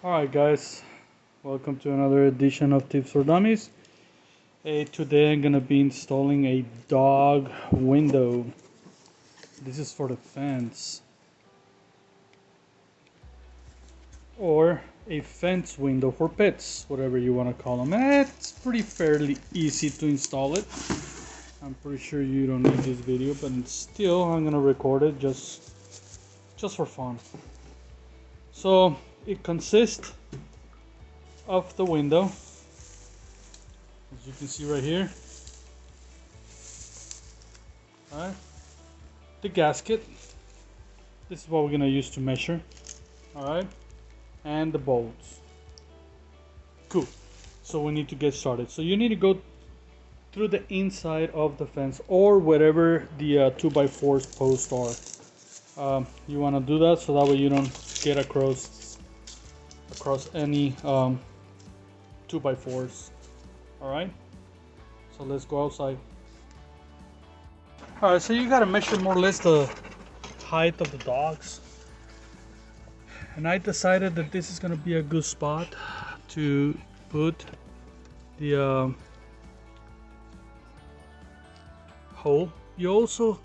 Alright guys, welcome to another edition of Tips for Dummies. Today I'm gonna be installing a dog window. This is for the fence. Or a fence window for pets, whatever you want to call them. And it's pretty fairly easy to install it. I'm pretty sure you don't need this video, but still I'm gonna record it just for fun. So it consists of the window, as you can see right here. Alright, the gasket, this is what we're gonna use to measure. Alright, and the bolts. Cool. So we need to get started. So you need to go through the inside of the fence or wherever the 2x4 posts are. You want to do that so that way you don't get across any 2x4s. Alright, so let's go outside. Alright, so you gotta measure more or less the height of the dogs, and I decided that this is gonna be a good spot to put the hole. You also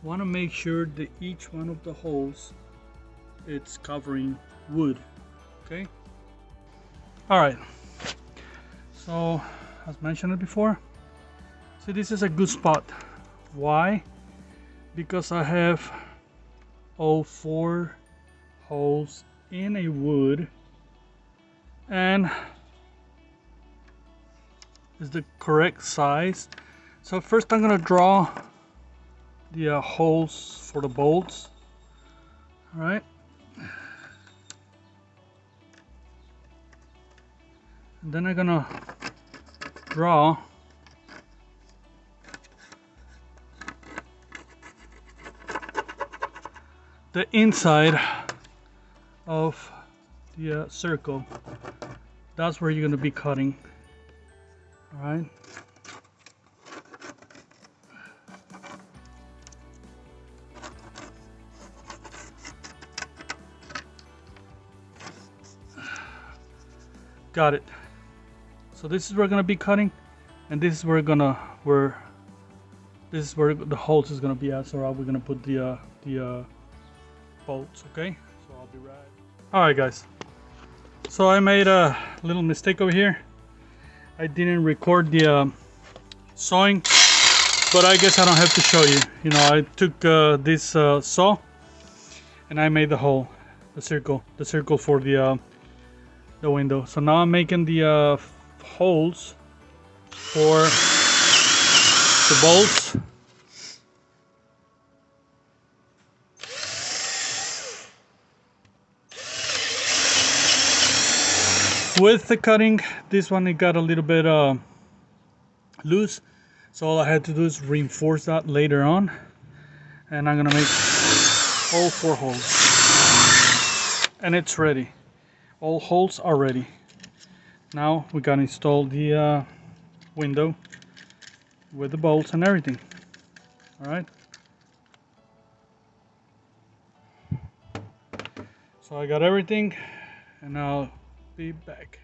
want to make sure that each one of the holes it's covering wood. Okay. Alright, so as mentioned before, see, this is a good spot. Why? Because I have all 4 holes in a wood, and is the correct size. So first I'm gonna draw the holes for the bolts. All right. And then I'm gonna draw the inside of the circle. That's where you're gonna be cutting. All right. Got it. So this is where we're gonna be cutting, and this is where the holes is gonna be at. So we're gonna put the bolts. Okay. So I'll be right. All right, guys. So I made a little mistake over here. I didn't record the sawing, but I guess I don't have to show you. You know, I took this saw and I made the hole, the circle for the window. So now I'm making the holes for the bolts. With the cutting, this one it got a little bit loose, so all I had to do is reinforce that later on, and I'm gonna make all 4 holes, and it's ready. All holes are ready. Now we gotta install the window with the bolts and everything. All right. So I got everything, and I'll be back.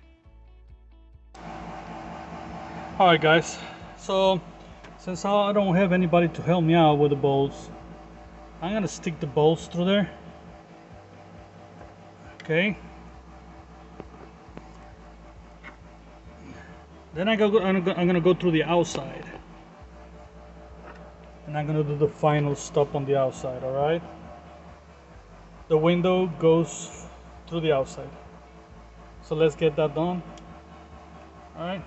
All right, guys. So since I don't have anybody to help me out with the bolts, I'm gonna stick the bolts through there. Okay. Then I'm gonna go through the outside, and I'm gonna do the final stop on the outside. All right. The window goes through the outside, so let's get that done. All right.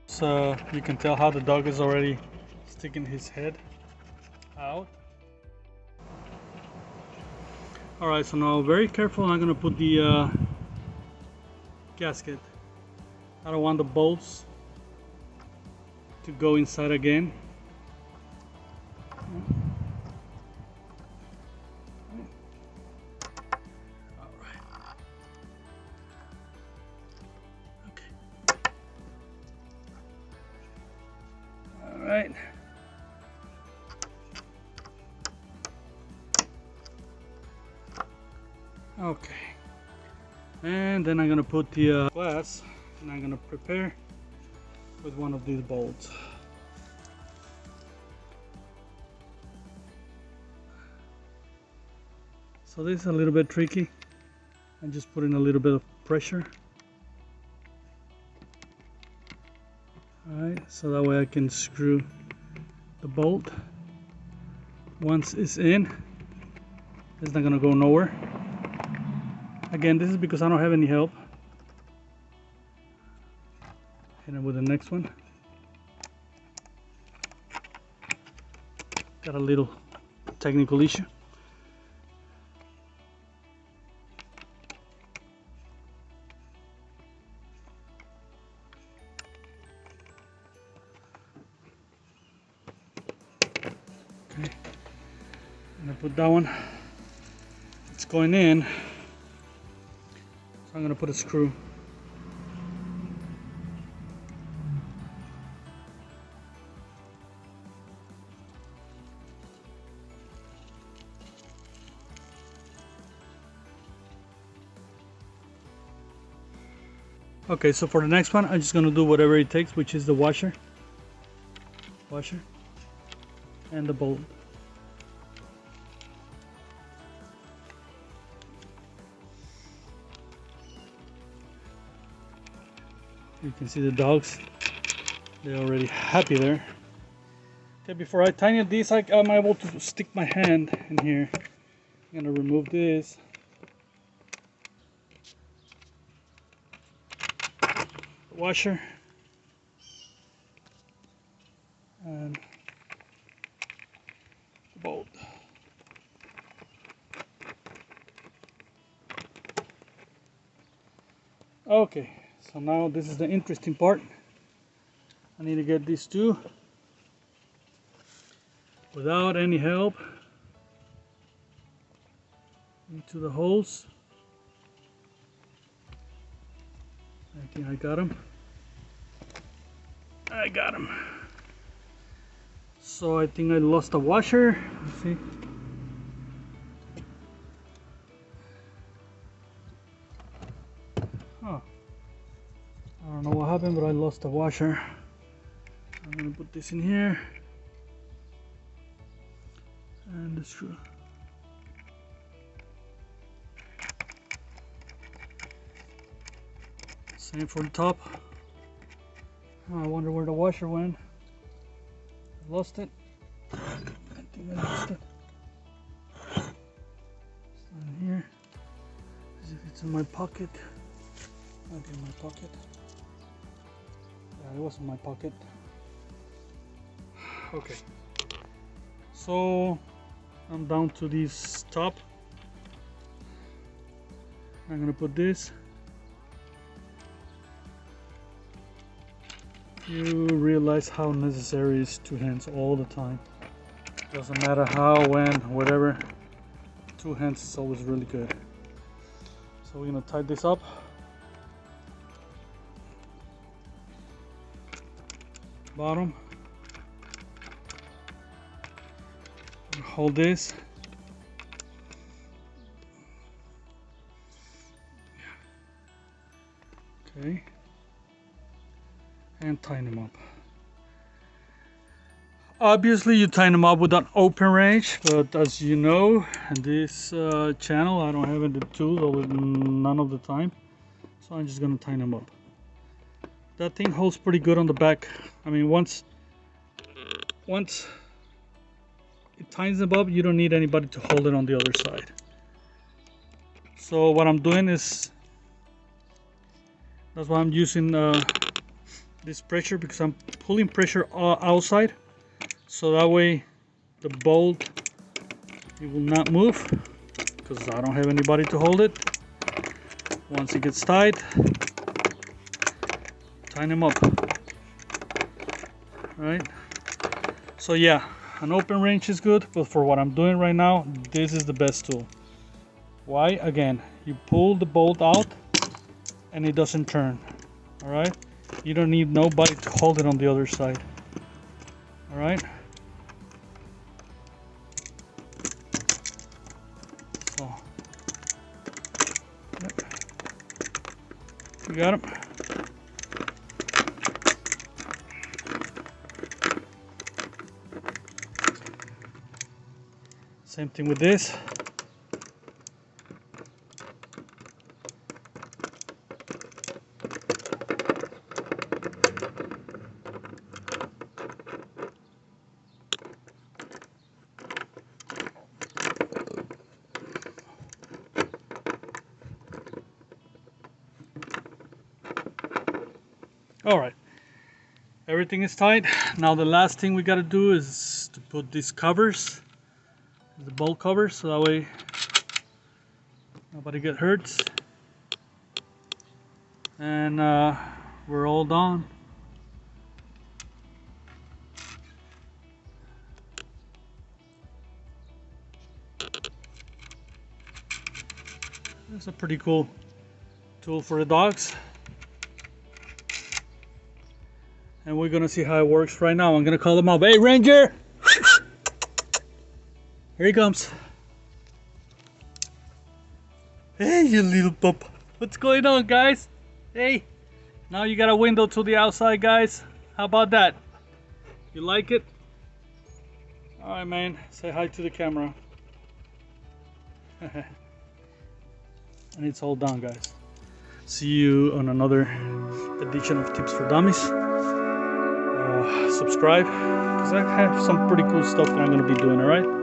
So you can tell how the dog is already sticking his head out. All right. So now, very careful. I'm gonna put the gasket. I don't want the bolts to go inside again. All right. Okay. All right. Okay. And then I'm gonna put the glass, and I'm gonna prepare with one of these bolts. So this is a little bit tricky. I'm just putting a little bit of pressure. Alright, so that way I can screw the bolt. Once it's in, it's not gonna go nowhere. Again, this is because I don't have any help. Hit it with the next one. Got a little technical issue. Okay, I'm gonna put that one. It's going in, so I'm gonna put a screw. Okay, so for the next one, I'm just gonna do whatever it takes, which is the washer, and the bolt. You can see the dogs, they're already happy there. Okay, before I tighten this, I'm able to stick my hand in here. I'm gonna remove this. Washer and the bolt. Okay, so now this is the interesting part. I need to get these two without any help into the holes. I think I got him. I got him. So I think I lost the washer. Let's see. Huh. I don't know what happened, but I lost the washer. I'm gonna put this in here. And the screw. Same for the top. Oh, I wonder where the washer went. I lost it. I think I lost it. It's not in here. As if it's in my pocket. Might be in my pocket. Yeah, it was in my pocket. Okay. So I'm down to this top. I'm gonna put this. You realize how necessary is two hands all the time. Doesn't matter how, when, whatever. Two hands is always really good. So we're gonna tie this up. Bottom. Hold this. Okay. And tighten them up. Obviously you tighten them up with an open wrench, but as you know, in this channel I don't have any tools, always none of the time, so I'm just gonna tighten them up. That thing holds pretty good on the back. I mean, once it tightens them up, you don't need anybody to hold it on the other side. So what I'm doing is, that's why I'm using this pressure, because I'm pulling pressure outside, so that way the bolt, it will not move, because I don't have anybody to hold it. Once it gets tight, tighten them up. Right? So yeah, an open wrench is good, but for what I'm doing right now, this is the best tool. Why? Again, you pull the bolt out and it doesn't turn. All right? You don't need nobody to hold it on the other side. All right? So, You got him? Same thing with this. All right, everything is tight. Now the last thing we got to do is to put these covers, the bolt covers, so that way nobody get hurt. And we're all done. It's a pretty cool tool for the dogs. And we're gonna see how it works right now. I'm gonna call him up. Hey, Ranger! Here he comes. Hey, you little pup. What's going on, guys? Hey, now you got a window to the outside, guys. How about that? You like it? All right, man. Say hi to the camera. And it's all done, guys. See you on another edition of Tips for Dummies. Subscribe, because I have some pretty cool stuff that I'm going to be doing, all right?